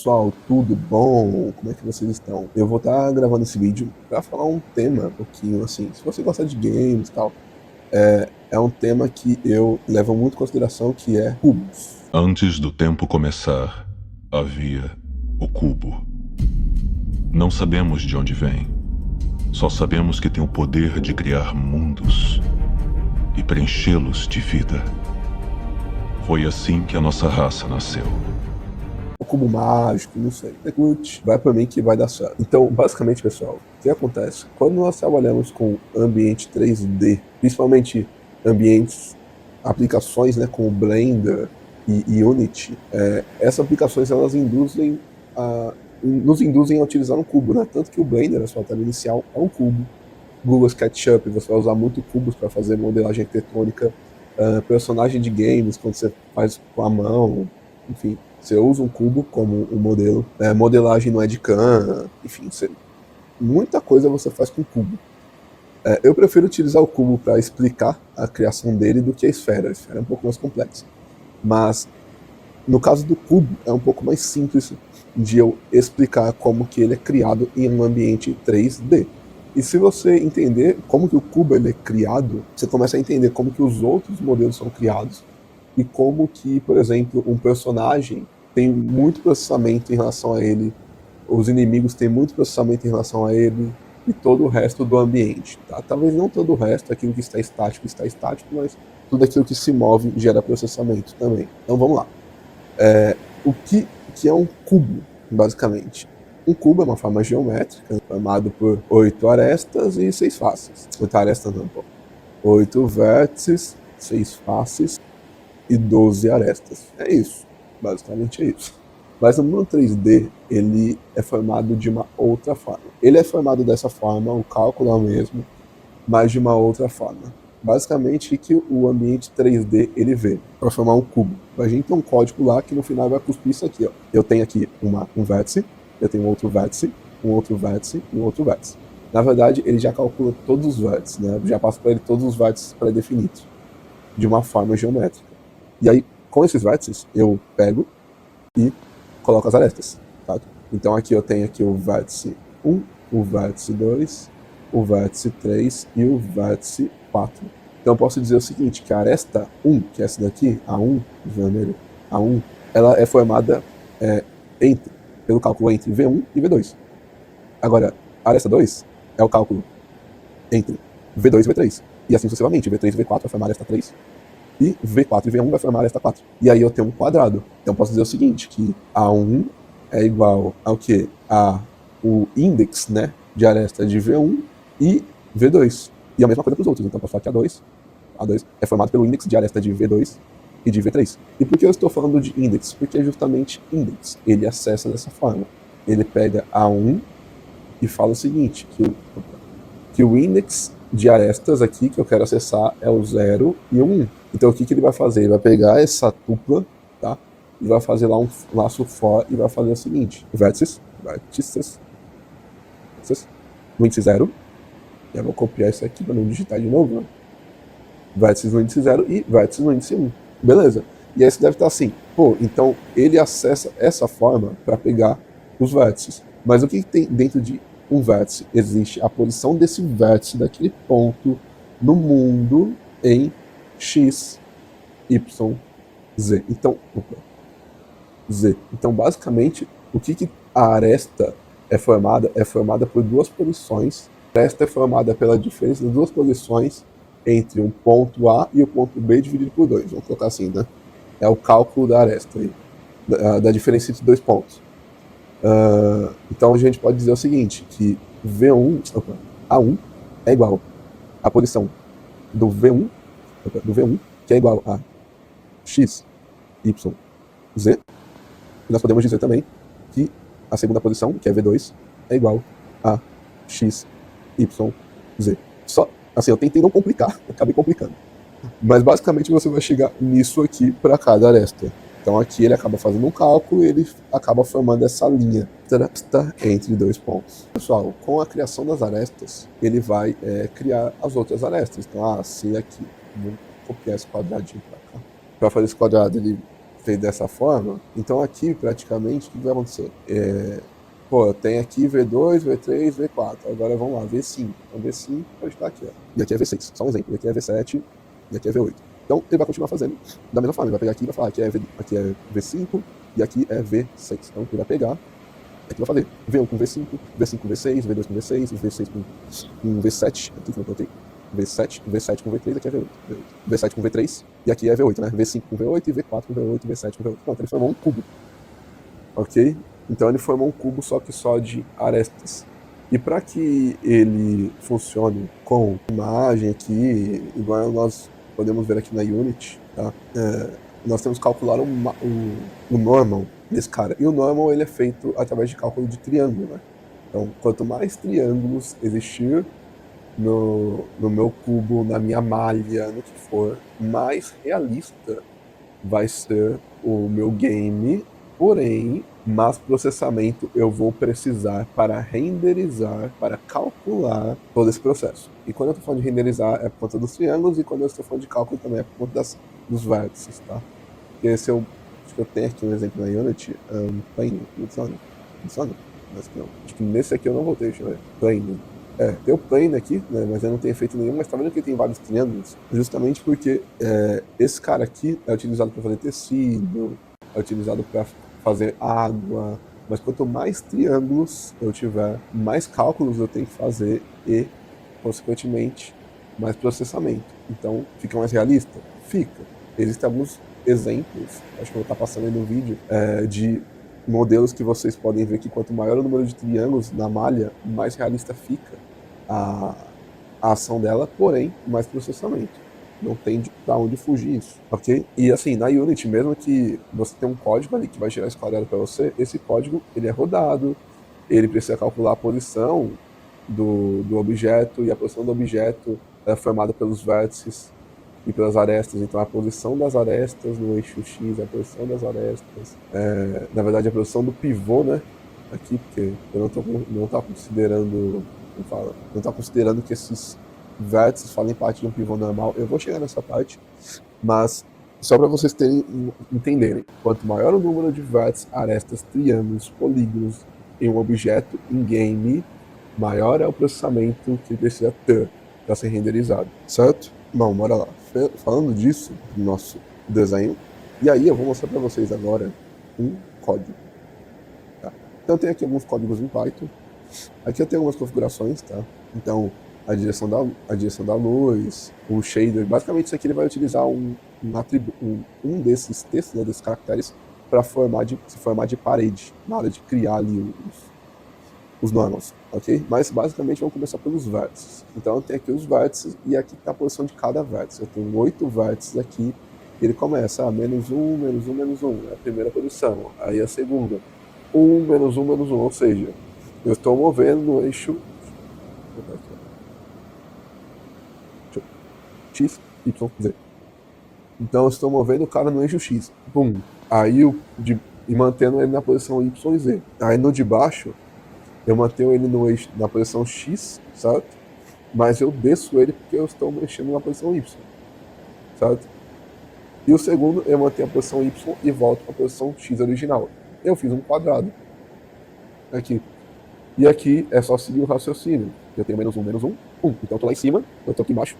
Pessoal, tudo bom? Como é que vocês estão? Eu vou estar gravando esse vídeo para falar um tema um pouquinho assim. Se você gosta de games e tal, é um tema que eu levo muito em consideração, que é cubos. Antes do tempo começar, havia o cubo. Não sabemos de onde vem. Só sabemos que tem o poder de criar mundos e preenchê-los de vida. Foi assim que a nossa raça nasceu. O cubo mágico, não sei. Curte, vai para mim que vai dar certo. Então, basicamente, pessoal, o que acontece? Quando nós trabalhamos com ambiente 3D, principalmente ambientes, aplicações, né, como Blender e Unity, essas aplicações elas nos induzem a utilizar um cubo, né? Tanto que o Blender, a sua tela inicial, é um cubo. Google SketchUp, você vai usar muito cubos para fazer modelagem arquitetônica. Personagem de games, quando você faz com a mão, enfim, você usa um cubo como um modelo. Modelagem no Edcan, enfim, muita coisa você faz com cubo. Eu prefiro utilizar o cubo para explicar a criação dele do que a esfera. A esfera é um pouco mais complexa. Mas, no caso do cubo, é um pouco mais simples de eu explicar como que ele é criado em um ambiente 3D. E se você entender como que o cubo ele é criado, você começa a entender como que os outros modelos são criados e como que, por exemplo, um personagem tem muito processamento em relação a ele, os inimigos têm muito processamento em relação a ele e todo o resto do ambiente. Tá? Talvez não todo o resto, aquilo que está estático, mas tudo aquilo que se move gera processamento também. Então vamos lá. O que é um cubo, basicamente? Um cubo é uma forma geométrica formado por 8 arestas e 6 faces. 8 arestas não, pô. 8 vértices, 6 faces e 12 arestas. É isso. Basicamente é isso. Mas no mundo 3D, ele é formado de uma outra forma. Ele é formado dessa forma, o cálculo é o mesmo, mas de uma outra forma. Basicamente, o que o ambiente 3D ele vê para formar um cubo? A gente tem um código lá que no final vai cuspir isso aqui. Ó. Eu tenho aqui um vértice, eu tenho outro vértice, um outro vértice e um outro vértice. Na verdade, ele já calcula todos os vértices, né? Já passa para ele todos os vértices pré-definidos, de uma forma geométrica. E aí, com esses vértices, eu pego e coloco as arestas. Tá? Então aqui eu tenho aqui o vértice 1, o vértice 2, o vértice 3 e o vértice 4. Então eu posso dizer o seguinte, que a aresta 1, que é essa daqui, A1, vermelho, A1, ela é formada pelo cálculo entre V1 e V2. Agora, a aresta 2 é o cálculo entre V2 e V3. E assim sucessivamente, V3 e V4 vai formar a aresta 3, e V4 e V1 vai formar a aresta 4. E aí eu tenho um quadrado. Então eu posso dizer o seguinte, que A1 é igual ao que? O index, né, de aresta de V1 e V2. E a mesma coisa para os outros. Então eu posso falar que A2 é formado pelo index de aresta de V2 e de V3. E por que eu estou falando de index? Porque é justamente index. Ele acessa dessa forma. Ele pega A1 e fala o seguinte, que o index de arestas aqui que eu quero acessar é o 0 e o 1. Então o que ele vai fazer? Ele vai pegar essa tupla, tá? E vai fazer lá um laço for e vai fazer o seguinte: vértices, no índice 0. Eu vou copiar isso aqui para não digitar de novo, né? Vértices no índice 0 e vértices no índice 1. Beleza. E aí você deve estar assim, pô, então ele acessa essa forma para pegar os vértices. Mas o que tem dentro de um vértice? Existe a posição desse vértice, daquele ponto, no mundo em x, y, z. Então, z. Então, basicamente, o que a aresta é formada? É formada por duas posições. A aresta é formada pela diferença das duas posições entre um ponto A e o ponto B dividido por 2. Vamos colocar assim, né? É o cálculo da aresta aí, da diferença entre dois pontos. Então a gente pode dizer o seguinte, que A1 é igual à posição do V1, que é igual a x, y, z. E nós podemos dizer também que a segunda posição, que é V2, é igual a x, y, z. Só, assim, eu tentei não complicar, acabei complicando. Mas basicamente você vai chegar nisso aqui para cada aresta. Então aqui ele acaba fazendo um cálculo e ele acaba formando essa linha entre dois pontos. Pessoal, com a criação das arestas, ele vai criar as outras arestas. Então, assim aqui, vou copiar esse quadradinho para cá. Para fazer esse quadrado, ele feito dessa forma, então aqui praticamente o que vai acontecer? Eu tenho aqui V2, V3, V4, agora vamos lá, V5. Então V5 pode estar aqui, ó. E aqui é V6, só um exemplo. E aqui é V7, e aqui é V8. Então ele vai continuar fazendo da mesma forma, ele vai pegar aqui e vai falar aqui é V5 e aqui é V6. Então ele vai pegar, aqui vai fazer V1 com V5, V5 com V6, V2 com V6, V6 com V7, aqui que eu coloquei. V7 com V3, aqui é V8. V7 com V3, e aqui é V8, né? V5 com V8, e V4 com V8, V7 com V8. Pronto, ele formou um cubo. Ok? Então ele formou um cubo só de arestas. E para que ele funcione com imagem aqui, igual nós podemos ver aqui na Unity, tá? Nós temos que calcular o normal desse cara. E o normal ele é feito através de cálculo de triângulo, né? Então, quanto mais triângulos existir no meu cubo, na minha malha, no que for, mais realista vai ser o meu game, porém, mais processamento eu vou precisar para renderizar, para calcular todo esse processo. E quando eu estou falando de renderizar é por conta dos triângulos, e quando eu estou falando de cálculo também é por conta dos vértices, tá? Porque esse acho que eu tenho aqui um exemplo na Unity, plane, funciona? Mas não. Acho que nesse aqui eu não vou ter, deixa eu ver. Plane. Tem o plane aqui, né, mas eu não tenho feito nenhum, mas tá vendo que tem vários triângulos? Justamente porque esse cara aqui é utilizado para fazer tecido, é utilizado para fazer água, mas quanto mais triângulos eu tiver, mais cálculos eu tenho que fazer e, consequentemente, mais processamento. Então, fica mais realista? Fica. Existem alguns exemplos, acho que eu vou estar passando aí no vídeo, de modelos que vocês podem ver que quanto maior o número de triângulos na malha, mais realista fica a ação dela, porém, mais processamento. Não tem pra onde fugir isso, ok? E assim, na Unity, mesmo que você tenha um código ali que vai gerar esse quadrado para você, esse código, ele é rodado, ele precisa calcular a posição do objeto, e a posição do objeto é formada pelos vértices e pelas arestas. Então a posição das arestas no eixo X, a posição das arestas, na verdade a posição do pivô, né? Aqui, porque eu não tô considerando, não tá considerando que esses vértices fazem parte de um pivô normal. Eu vou chegar nessa parte, mas só para vocês entenderem, quanto maior o número de vértices, arestas, triângulos, polígonos em um objeto em game, maior é o processamento que precisa ter para ser renderizado, certo? Bom, bora lá. Falando disso, do nosso desenho, e aí eu vou mostrar para vocês agora um código. Tá? Então tem aqui alguns códigos em Python. Aqui eu tenho algumas configurações, tá? Então a direção da luz, o shader, basicamente isso aqui ele vai utilizar um desses textos, né, desses caracteres, para se formar de parede, na hora de criar ali os normals, ok? Mas basicamente vamos começar pelos vértices. Então eu tenho aqui os vértices e aqui está a posição de cada vértice. Eu tenho 8 vértices aqui. Ele começa menos 1, menos 1, menos 1. É a primeira posição. Aí a segunda. 1, menos 1, menos 1. Ou seja, eu estou movendo no eixo X, Y, Z. Então eu estou movendo o cara no eixo X. Pum. Aí e mantendo ele na posição Y e Z. Aí no de baixo eu mantenho ele na posição X, certo? Mas eu desço ele porque eu estou mexendo na posição Y, certo? E o segundo, eu mantenho a posição Y e volto para a posição X original. Eu fiz um quadrado aqui. E aqui é só seguir o raciocínio. Eu tenho menos 1, menos 1, 1. Então eu estou lá em cima, eu estou aqui embaixo.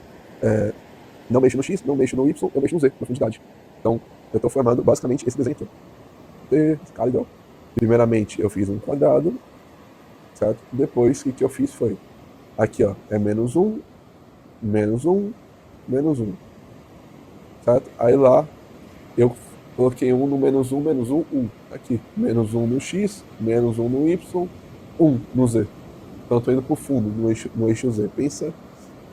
Não mexo no X, não mexo no Y, eu mexo no Z, profundidade. Então eu estou formando basicamente esse desenho aqui. Primeiramente eu fiz um quadrado, certo? Depois, o que eu fiz foi, aqui ó, é menos 1, menos 1, menos 1, certo? Aí lá, eu coloquei 1 no menos 1, menos 1, 1, aqui, menos 1 no X, menos 1 no Y, 1 no Z. Então eu tô indo pro fundo, no eixo Z. Pensa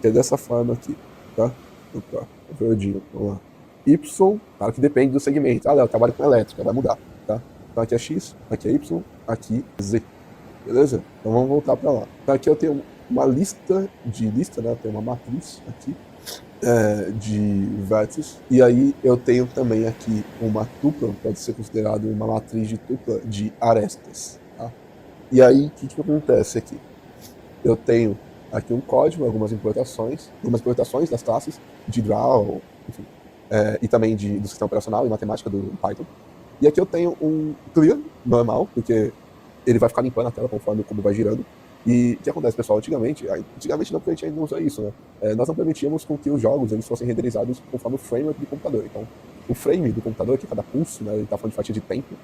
que é dessa forma aqui, tá? Opa, verdinho, vamos lá. Y, claro que depende do segmento. Eu trabalho com elétrica, vai mudar, tá? Então aqui é X, aqui é Y, aqui é Z. Beleza? Então vamos voltar para lá. Então aqui eu tenho uma lista, né? Eu tenho uma matriz aqui de vértices. E aí eu tenho também aqui uma tupla, pode ser considerado uma matriz de tupla de arestas. Tá? E aí o que acontece aqui? Eu tenho aqui um código, algumas importações das classes de draw, enfim, e também do sistema operacional e matemática do Python. E aqui eu tenho um clear normal, porque ele vai ficar limpando a tela conforme o cubo vai girando. E o que acontece, pessoal? Antigamente não, porque a gente ainda não usa isso, né? Nós não permitíamos com que os jogos eles fossem renderizados conforme o frame do computador. Então, o frame do computador, que cada pulso, né, ele está falando de fatia de tempo,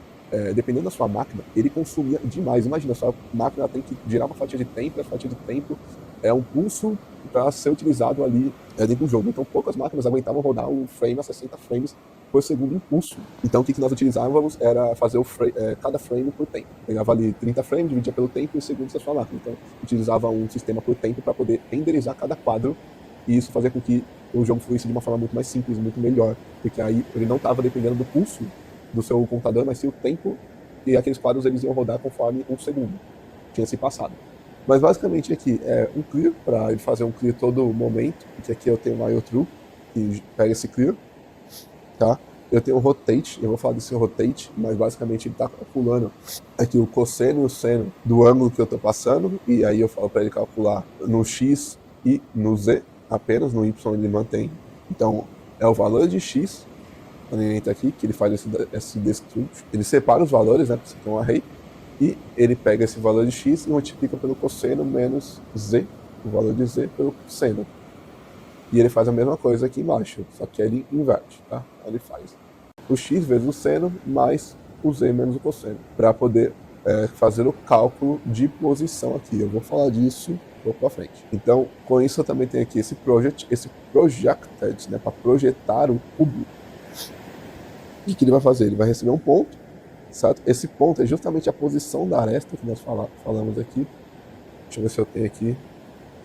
dependendo da sua máquina, ele consumia demais. Imagina, a sua máquina tem que girar uma fatia de tempo, e a fatia de tempo é um pulso para ser utilizado ali dentro do jogo. Então, poucas máquinas aguentavam rodar um frame a 60 frames por segundo impulso. Então, o que nós utilizávamos era fazer cada frame por tempo. Pegava ali 30 frames, dividia pelo tempo e segundos da sua máquina. Então, utilizava um sistema por tempo para poder renderizar cada quadro, e isso fazia com que o jogo fluísse de uma forma muito mais simples, muito melhor, porque aí ele não estava dependendo do pulso do seu computador, mas sim o tempo, e aqueles quadros eles iam rodar conforme um segundo tinha se passado. Mas basicamente aqui é um clear, para ele fazer um clear todo momento, porque aqui eu tenho um while true, que pega esse clear, tá? Eu tenho um rotate, eu vou falar desse rotate, mas basicamente ele está calculando aqui o cosseno e o seno do ângulo que eu estou passando, e aí eu falo para ele calcular no x e no z, apenas no y ele mantém. Então é o valor de x, quando ele entra aqui, que ele faz esse description, ele separa os valores, né, porque você tem um array, e ele pega esse valor de x e multiplica pelo cosseno menos z, o valor de z pelo seno. E ele faz a mesma coisa aqui embaixo, só que ele inverte, tá? Ele faz o x vezes o seno mais o z menos o cosseno, para poder fazer o cálculo de posição aqui. Eu vou falar disso um pouco para frente. Então, com isso eu também tenho aqui esse projected, né, para projetar o cubo. O que ele vai fazer? Ele vai receber um ponto, certo? Esse ponto é justamente a posição da aresta que nós falamos aqui. Deixa eu ver se eu tenho aqui.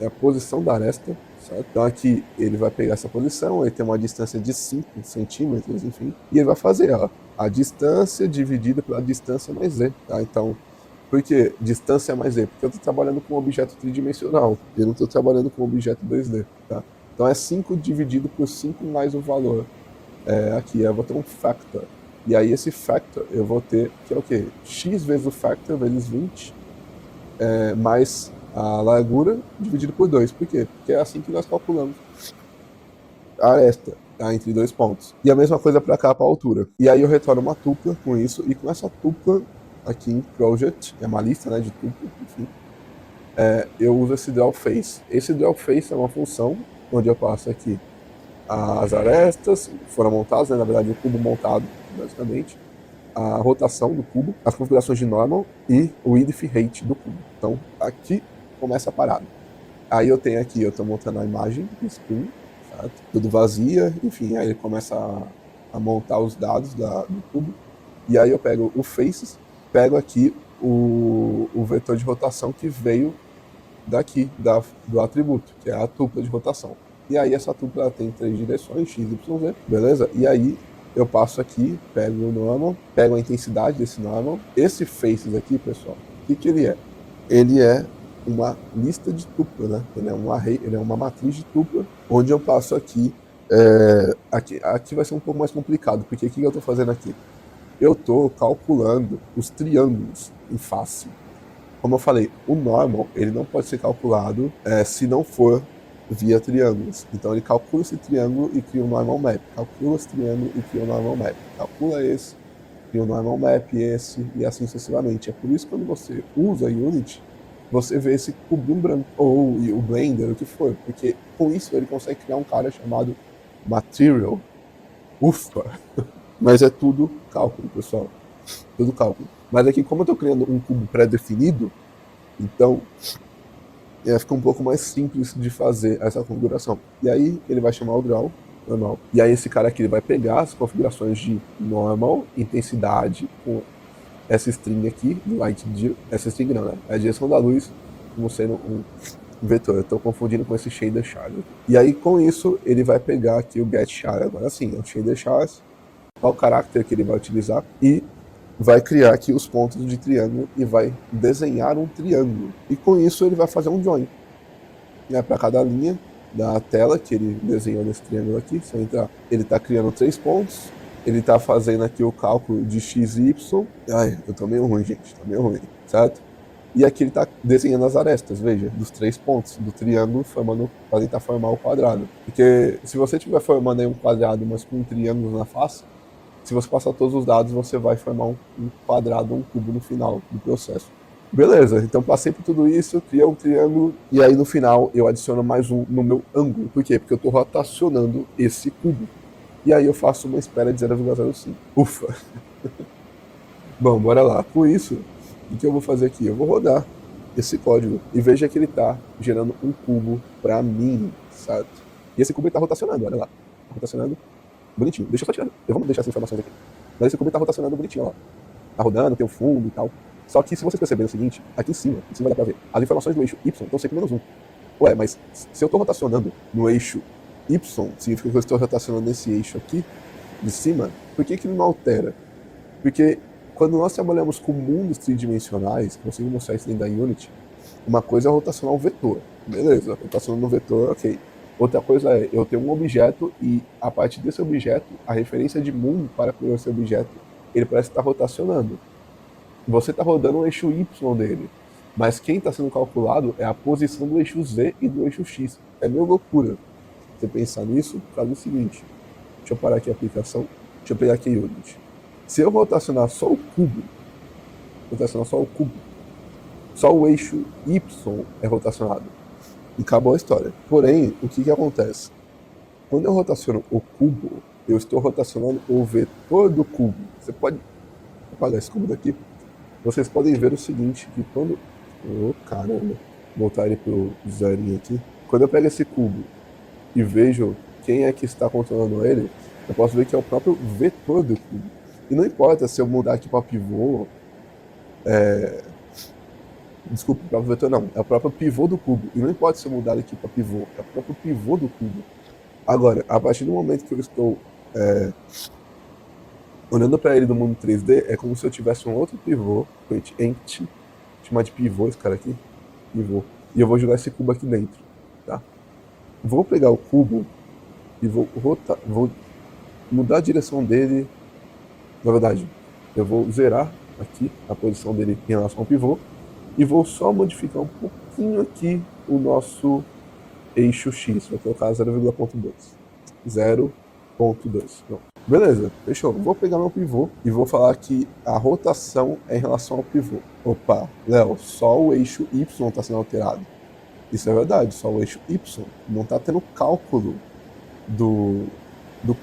É a posição da aresta, certo? Então aqui ele vai pegar essa posição, ele tem uma distância de 5 centímetros, enfim, e ele vai fazer, ó, a distância dividida pela distância mais z, tá? Então, por que distância mais z? Porque eu estou trabalhando com um objeto tridimensional, eu não estou trabalhando com um objeto 2D, tá? Então é 5 dividido por 5 mais o valor. Aqui eu vou ter um factor, e aí esse factor eu vou ter, que é o quê? X vezes o factor vezes 20, mais a largura dividido por 2. Por quê? Porque é assim que nós calculamos a aresta, tá? Entre dois pontos. E a mesma coisa para cá, para a altura. E aí eu retorno uma tupla com isso, e com essa tupla aqui em project, é uma lista, né, de tupla, enfim, eu uso esse draw face. Esse draw face é uma função onde eu passo aqui as arestas foram montadas, né, na verdade o cubo montado, basicamente, a rotação do cubo, as configurações de normal e o width rate do cubo. Então aqui começa a parada. Aí eu tenho aqui, eu estou montando a imagem do screen, certo? Tudo vazia, enfim, aí ele começa a montar os dados do cubo. E aí eu pego o faces, pego aqui o vetor de rotação que veio daqui, do atributo, que é a tupla de rotação. E aí essa tupla tem 3 direções, x, y, z, beleza? E aí eu passo aqui, pego o normal, pego a intensidade desse normal. Esse faces aqui, pessoal, o que ele é? Ele é uma lista de tupla, né? Ele é um array, ele é uma matriz de tupla, onde eu passo aqui, aqui vai ser um pouco mais complicado, porque o que eu estou fazendo aqui? Eu estou calculando os triângulos em face. Como eu falei, o normal, ele não pode ser calculado se não for via triângulos. Então ele calcula esse triângulo e cria um normal map. Calcula esse triângulo e cria um normal map. Calcula esse, cria um normal map, esse, e assim sucessivamente. É por isso que quando você usa Unity, você vê esse cubinho branco, ou o Blender, o que for. Porque com isso ele consegue criar um cara chamado Material. Ufa! Mas é tudo cálculo, pessoal. Tudo cálculo. Mas aqui, como eu estou criando um cubo pré-definido, então fica um pouco mais simples de fazer essa configuração. E aí ele vai chamar o draw, normal. E aí esse cara aqui ele vai pegar as configurações de normal, intensidade, com essa string aqui, light, essa string não, né? É a direção da luz, como sendo um vetor. Eu estou confundindo com esse shader char. E aí com isso ele vai pegar aqui o get char, agora sim, é o shader chars, qual caráter que ele vai utilizar, e vai criar aqui os pontos de triângulo e vai desenhar um triângulo. E com isso ele vai fazer um join, né, para cada linha da tela que ele desenhou nesse triângulo aqui. Se eu entrar, ele está criando 3 pontos, ele está fazendo aqui o cálculo de x e y. Ai, eu tô meio ruim, gente, tô meio ruim, certo? E aqui ele está desenhando as arestas, veja, dos 3 pontos do triângulo, para tentar formar o quadrado. Porque se você estiver formando aí um quadrado, mas com um triângulo na face, Se você passar todos os dados, você vai formar um quadrado ou um cubo no final do processo. Beleza, então passei por tudo isso, criei um triângulo, e aí no final eu adiciono mais um no meu ângulo. Por quê? Porque eu estou rotacionando esse cubo. E aí eu faço uma espera de 0,05. Ufa! Bom, bora lá. Com isso, o que eu vou fazer aqui? Eu vou rodar esse código e veja que ele está gerando um cubo para mim, certo? E esse cubo está rotacionando, olha lá. Tá rotacionando bonitinho. Deixa eu só tirar. Vamos deixar essas informações aqui. Mas esse cubo está rotacionando bonitinho, ó. Tá rodando, tem o fundo e tal. Só que se vocês perceberem o seguinte, aqui em cima dá pra ver, as informações do eixo Y estão sempre menos 1. Ué, mas se eu estou rotacionando no eixo Y, significa que eu estou rotacionando nesse eixo aqui, de cima, por que ele não altera? Porque quando nós trabalhamos com mundos tridimensionais, consigo mostrar isso dentro da Unity, uma coisa é rotacionar um vetor. Beleza, rotacionando um vetor, ok. Outra coisa é, eu tenho um objeto e a partir desse objeto, a referência de mundo para esse objeto, ele parece estar rotacionando. Você está rodando o eixo Y dele, mas quem está sendo calculado é a posição do eixo Z e do eixo X. É meio loucura você pensar nisso, por causa do seguinte. Deixa eu parar aqui a aplicação, deixa eu pegar aqui Unity. Se eu rotacionar só o cubo, só o eixo Y é rotacionado. E acabou a história. Porém, o que acontece? Quando eu rotaciono o cubo, eu estou rotacionando o vetor do cubo. Você pode apagar esse cubo daqui. Vocês podem ver o seguinte, que quando... Oh, caramba. Voltar ele pro zerinho aqui. Quando eu pego esse cubo e vejo quem é que está controlando ele, eu posso ver que é o próprio vetor do cubo. E não importa se eu mudar aqui para pivô... Desculpa, o próprio vetor não. É o próprio pivô do cubo. E não importa se eu mudar aqui para pivô. É o próprio pivô do cubo. Agora, a partir do momento que eu estou... olhando para ele do mundo 3D, é como se eu tivesse um outro pivô, chamar de pivô esse cara aqui, pivô, e eu vou jogar esse cubo aqui dentro, tá? Vou pegar o cubo e vou mudar a direção dele, na verdade, eu vou zerar aqui a posição dele em relação ao pivô, e vou só modificar um pouquinho aqui o nosso eixo X, vou colocar 0,2. 0,2, pronto. Beleza, fechou. Vou pegar meu pivô e vou falar que a rotação é em relação ao pivô. Opa, Léo, só o eixo Y está sendo alterado. Isso é verdade, só o eixo Y. Não está tendo cálculo do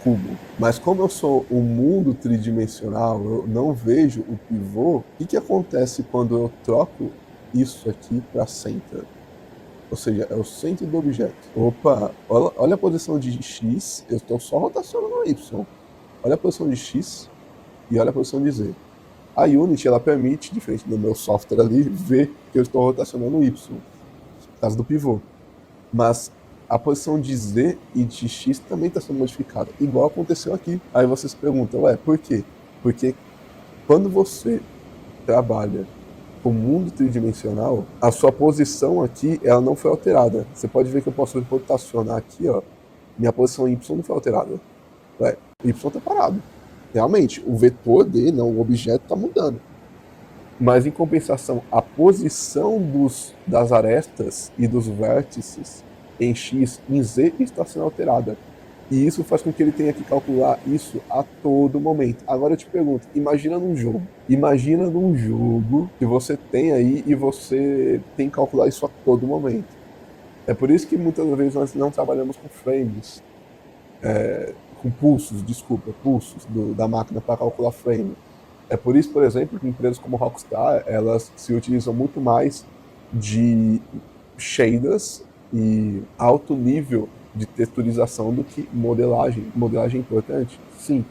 cubo. Mas como eu sou um mundo tridimensional, eu não vejo o pivô, o que acontece quando eu troco isso aqui para center? Ou seja, é o centro do objeto. Opa, olha a posição de X, eu estou só rotacionando o Y. Olha a posição de X e olha a posição de Z. A Unity, ela permite, diferente do meu software ali, ver que eu estou rotacionando o Y, no caso do pivô. Mas a posição de Z e de X também está sendo modificada, igual aconteceu aqui. Aí você se pergunta, ué, por quê? Porque quando você trabalha com o mundo tridimensional, a sua posição aqui, ela não foi alterada. Você pode ver que eu posso rotacionar aqui, ó, minha posição Y não foi alterada. Ué, o Y está parado. Realmente, o vetor dele, não, o objeto está mudando. Mas, em compensação, a posição das arestas e dos vértices em X e em Z está sendo alterada. E isso faz com que ele tenha que calcular isso a todo momento. Agora eu te pergunto, imagina num jogo. Imagina num jogo que você tem aí e você tem que calcular isso a todo momento. É por isso que muitas vezes nós não trabalhamos com frames. Com pulsos da máquina para calcular frame. É por isso, por exemplo, que empresas como Rockstar, elas se utilizam muito mais de shaders e alto nível de texturização do que modelagem. Modelagem é importante? Sim.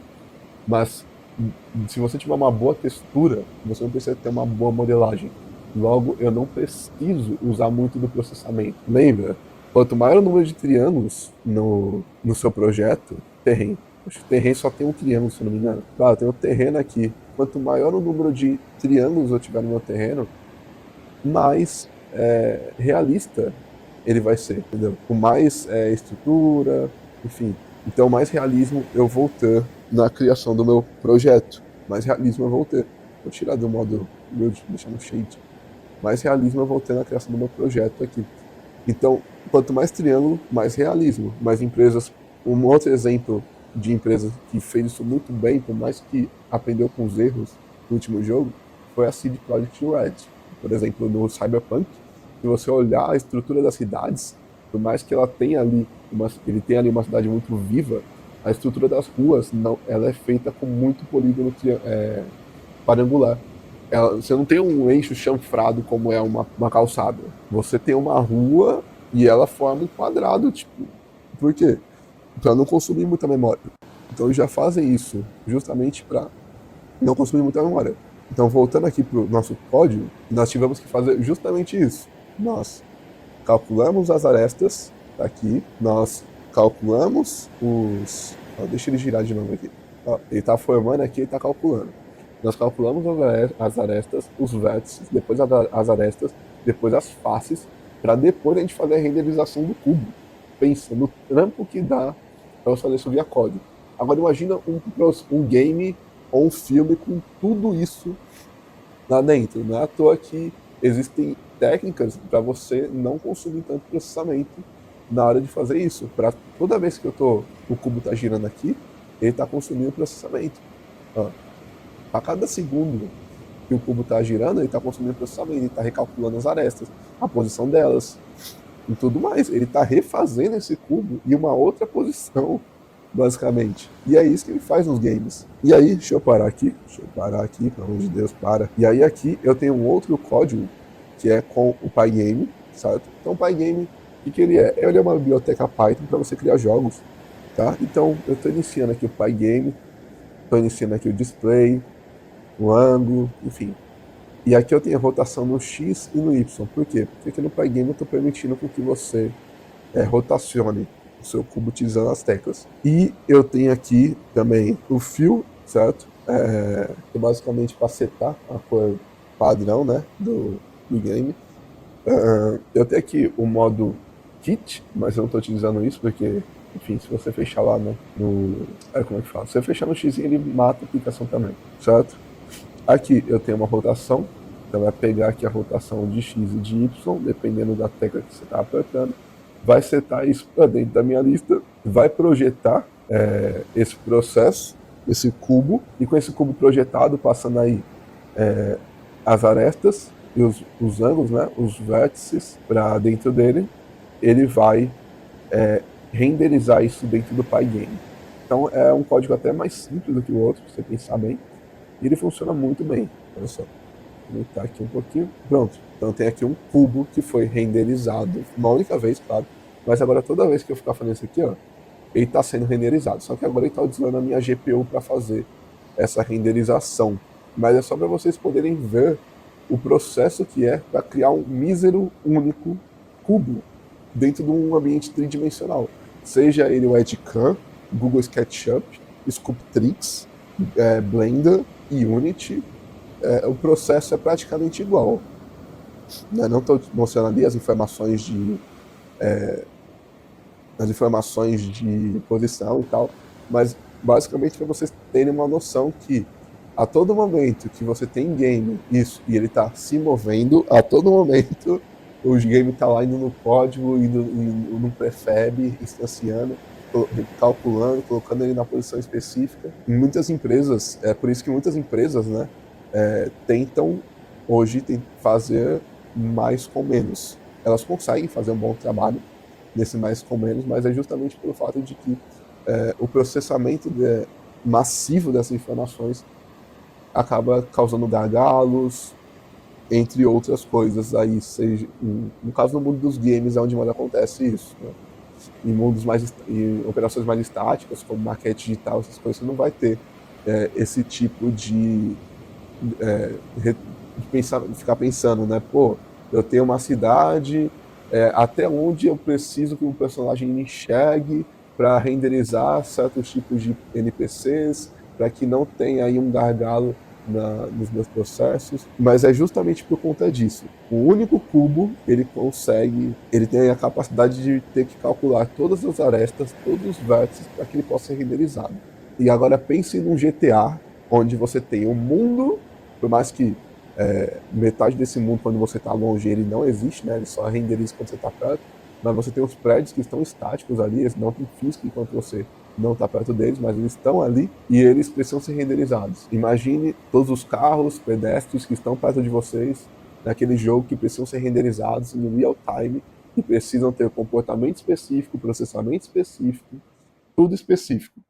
Mas se você tiver uma boa textura, você não precisa ter uma boa modelagem. Logo, eu não preciso usar muito do processamento. Lembra? Quanto maior o número de triângulos no seu projeto, terreno. Acho que terreno só tem um triângulo, se eu não me engano. Claro, tem o terreno aqui. Quanto maior o número de triângulos eu tiver no meu terreno, mais realista ele vai ser, entendeu? Com mais estrutura, enfim. Então, mais realismo eu vou ter na criação do meu projeto. Mais realismo eu vou ter. Vou tirar do modo build, deixar no shade. Mais realismo eu vou ter na criação do meu projeto aqui. Então, quanto mais triângulo, mais realismo. Mais empresas. Um outro exemplo de empresas que fez isso muito bem, por mais que aprendeu com os erros no último jogo, foi a CD Projekt Red. Por exemplo, no Cyberpunk, se você olhar a estrutura das cidades, por mais que ela tenha ali ele tenha ali uma cidade muito viva, a estrutura das ruas não, ela é feita com muito polígono quadrangular. Você não tem um eixo chanfrado como é uma calçada. Você tem uma rua e ela forma um quadrado, tipo. Por quê? Para não consumir muita memória. Então eles já fazem isso justamente para não consumir muita memória. Então, voltando aqui para o nosso código, nós tivemos que fazer justamente isso. Nós calculamos as arestas, tá aqui, nós calculamos os... deixa ele girar de novo aqui. Ele está formando aqui, ele está calculando. Nós calculamos as arestas, os vértices, depois as arestas, depois as faces, para depois a gente fazer a renderização do cubo. Pensa no trampo que dá para fazer isso via código. Agora imagina um game ou um filme com tudo isso lá dentro. Não é à toa que existem técnicas para você não consumir tanto processamento na hora de fazer isso. Para toda vez que o cubo está girando aqui, ele está consumindo processamento. A cada segundo que o cubo está girando, ele está consumindo processamento, ele está recalculando as arestas, a posição delas e tudo mais. Ele está refazendo esse cubo em uma outra posição, basicamente. E é isso que ele faz nos games. E aí, deixa eu parar aqui, pelo amor de Deus, para. E aí aqui eu tenho um outro código, que é com o Pygame, certo? Então o Pygame, o que ele é? Ele é uma biblioteca Python para você criar jogos, tá? Então eu estou iniciando aqui o Pygame, estou iniciando aqui o display, o ângulo, enfim. E aqui eu tenho a rotação no X e no Y. Por quê? Porque aqui no Pygame eu estou permitindo que você rotacione o seu cubo utilizando as teclas. E eu tenho aqui também o Fill, certo? Que é basicamente para setar a cor padrão, né, do game. Eu tenho aqui o modo Kit, mas eu não estou utilizando isso porque, enfim, se você fechar lá como é que fala? Se você fechar no X, ele mata a aplicação também, certo? Aqui eu tenho uma rotação, então vai pegar aqui a rotação de X e de Y, dependendo da tecla que você está apertando, vai setar isso para dentro da minha lista, vai projetar esse processo, esse cubo, e com esse cubo projetado, passando aí as arestas e os ângulos, né, os vértices para dentro dele, ele vai renderizar isso dentro do Pygame. Então é um código até mais simples do que o outro, se você pensar bem. E ele funciona muito bem. Olha só. Vou aumentar aqui um pouquinho. Pronto. Então tem aqui um cubo que foi renderizado. Uma única vez, claro. Mas agora toda vez que eu ficar fazendo isso aqui, ó, ele está sendo renderizado. Só que agora ele está utilizando a minha GPU para fazer essa renderização. Mas é só para vocês poderem ver o processo que é para criar um mísero único cubo dentro de um ambiente tridimensional. Seja ele o Edcam, Google SketchUp, Sculptrix, Blender e Unity, o processo é praticamente igual. Não estou mostrando ali as informações de posição e tal, mas basicamente para vocês terem uma noção que a todo momento que você tem game isso e ele está se movendo, a todo momento o game está lá indo no código, indo no prefab, instanciando, calculando, colocando ele na posição específica. Em muitas empresas, é por isso que muitas empresas, né, tentam hoje fazer mais com menos. Elas conseguem fazer um bom trabalho nesse mais com menos, mas é justamente pelo fato de que o processamento massivo dessas informações acaba causando gargalos, entre outras coisas. Aí, no caso do mundo dos games é onde mais acontece isso, né? Em operações mais estáticas, como maquete digital, essas coisas, você não vai ter esse tipo de ficar pensando, né? Pô, eu tenho uma cidade, até onde eu preciso que um personagem me enxergue para renderizar certos tipos de NPCs, para que não tenha aí um gargalo nos meus processos, mas é justamente por conta disso. O único cubo, ele tem a capacidade de ter que calcular todas as arestas, todos os vértices, para que ele possa ser renderizado. E agora pense num GTA, onde você tem um mundo, por mais que metade desse mundo, quando você está longe, ele não existe, né? Ele só renderiza quando você está perto, mas você tem os prédios que estão estáticos ali, eles não têm física enquanto você não está perto deles, mas eles estão ali e eles precisam ser renderizados. Imagine todos os carros, pedestres que estão perto de vocês naquele jogo que precisam ser renderizados no real time e precisam ter comportamento específico, processamento específico, tudo específico.